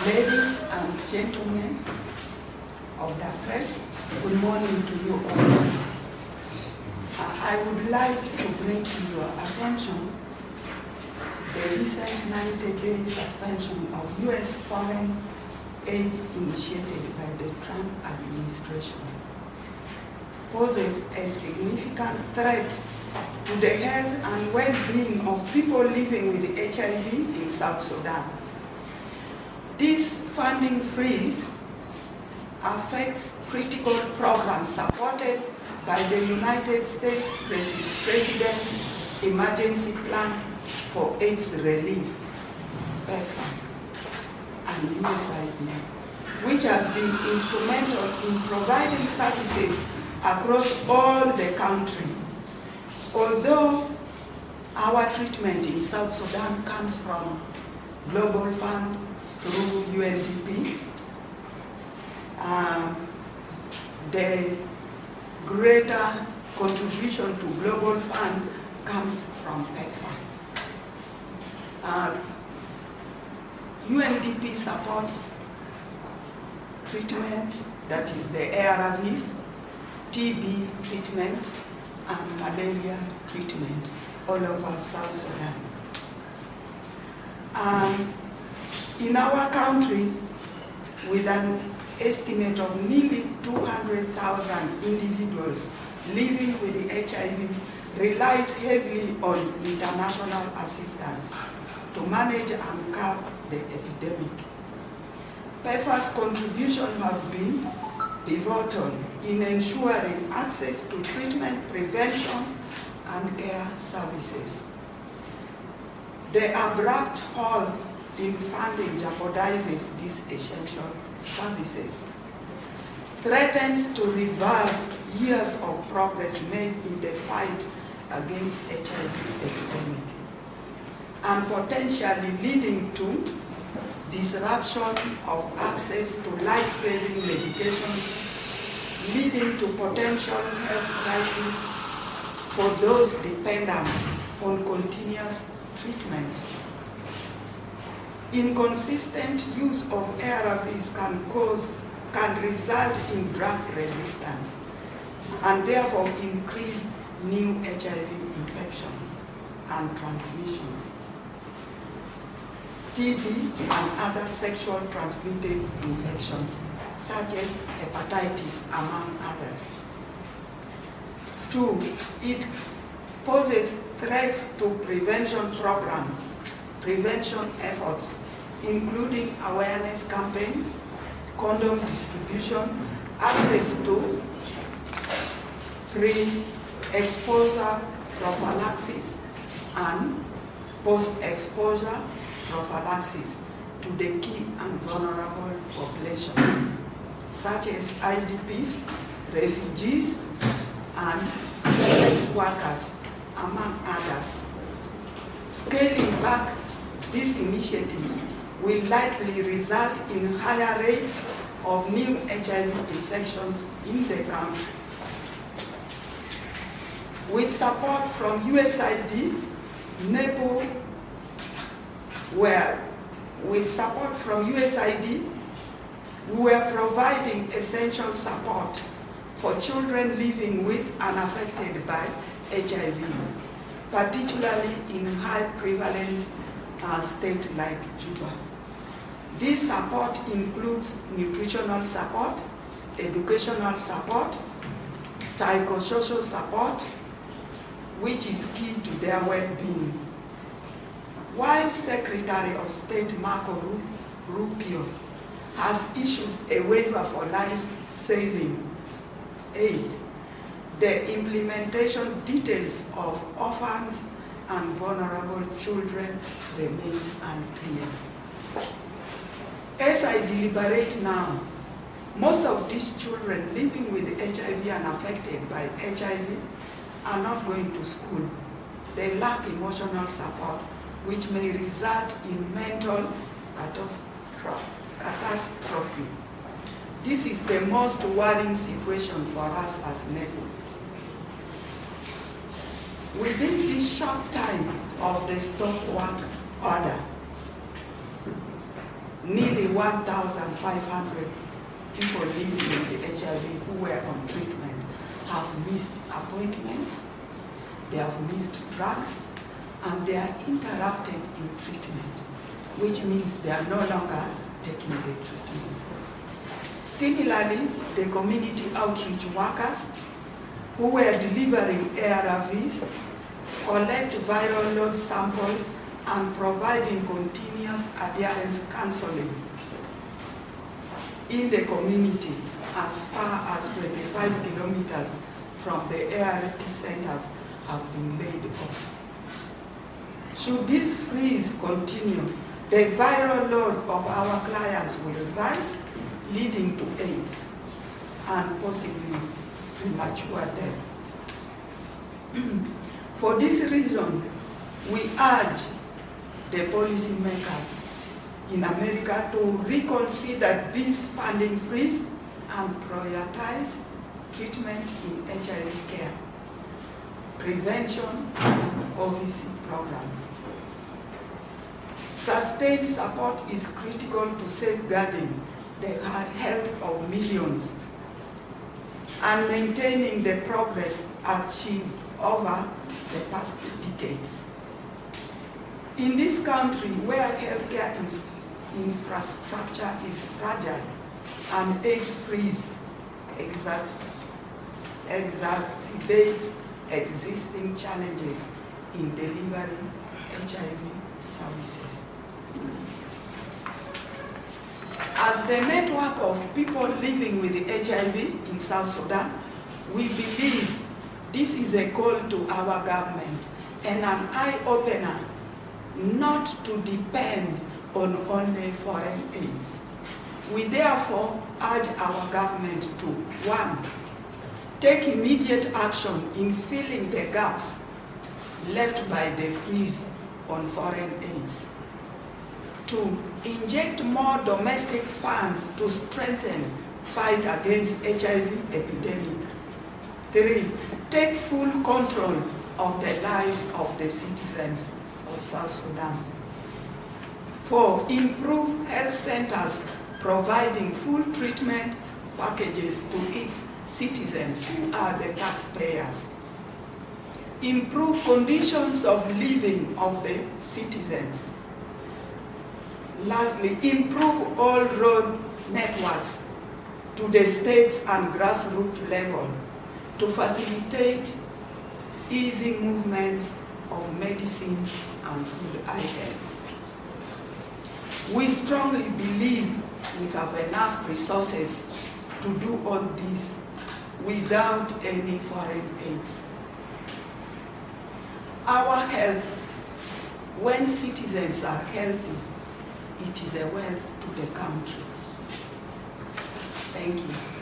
Ladies and gentlemen of the press, good morning to you all. I would like to bring to your attention the recent 90-day suspension of U.S. foreign aid initiated by the Trump administration poses a significant threat to the health and well-being of people living with HIV in South Sudan. This funding freeze affects critical programs supported by the United States President's Emergency Plan for AIDS Relief, PEPFAR and USAID, which has been instrumental in providing services across all the country. Although our treatment in South Sudan comes from Global Fund through UNDP, the greater contribution to Global Fund comes from PEPFAR. UNDP supports treatment, that is the ARVs, TB treatment, and malaria treatment all over South Sudan. In our country, with an estimate of nearly 200,000 individuals living with the HIV, relies heavily on international assistance to manage and curb the epidemic. PEPFAR's contribution has been pivotal in ensuring access to treatment, prevention, and care services. The abrupt halt in funding jeopardizes these essential services, threatens to reverse years of progress made in the fight against HIV epidemic, and potentially leading to disruption of access to life-saving medications, leading to potential health crises for those dependent on continuous treatment. Inconsistent use of ARVs can result in drug resistance and therefore increase new HIV infections and transmissions, TB and other sexual transmitted infections such as hepatitis, among others. 2, it poses threats to prevention programs, prevention efforts, including awareness campaigns, condom distribution, access to pre-exposure prophylaxis, and post-exposure prophylaxis to the key and vulnerable population, such as IDPs, refugees, and sex workers, among others. Scaling back these initiatives will likely result in higher rates of new HIV infections in the country. With support from USAID, NEPWU, we were providing essential support for children living with and affected by HIV, particularly in high prevalence states like Juba. This support includes nutritional support, educational support, psychosocial support, which is key to their well-being. While Secretary of State Marco Rubio has issued a waiver for life-saving aid, the implementation details of orphans and vulnerable children remains unclear. As I deliberate now, most of these children living with HIV and affected by HIV are not going to school. They lack emotional support, which may result in mental catastrophe. This is the most worrying situation for us as NEPWU. Within this short time of the stop work order, nearly 1,500 people living with HIV who were on treatment have missed appointments, they have missed drugs, and they are interrupted in treatment, which means they are no longer taking the treatment. Similarly, the community outreach workers who were delivering ARVs collect viral load samples and providing continuous adherence counseling in the community as far as 25 kilometers from the ART centers have been laid off. Should this freeze continue, the viral load of our clients will rise, leading to AIDS and possibly premature death. For this reason, we urge the policymakers in America to reconsider this funding freeze and prioritize treatment in HIV care, prevention, and OVC programs. Sustained support is critical to safeguarding the health of millions and maintaining the progress achieved over the past decades. In this country where healthcare infrastructure is fragile and aid freeze exacerbates existing challenges in delivering HIV services. As the network of people living with HIV in South Sudan, we believe this is a call to our government and an eye-opener not to depend on only foreign aids. We therefore urge our government to, 1, take immediate action in filling the gaps left by the freeze on foreign aids. 2, inject more domestic funds to strengthen fight against HIV epidemic. 3, take full control of the lives of the citizens of South Sudan. 4, improve health centers providing full treatment packages to its citizens who are the taxpayers. Improve conditions of living of the citizens. Lastly, improve all road networks to the states and grassroots level to facilitate easy movements of medicines and food items. We strongly believe we have enough resources to do all this without any foreign aids. Our health, when citizens are healthy, it is a wealth to the country. Thank you.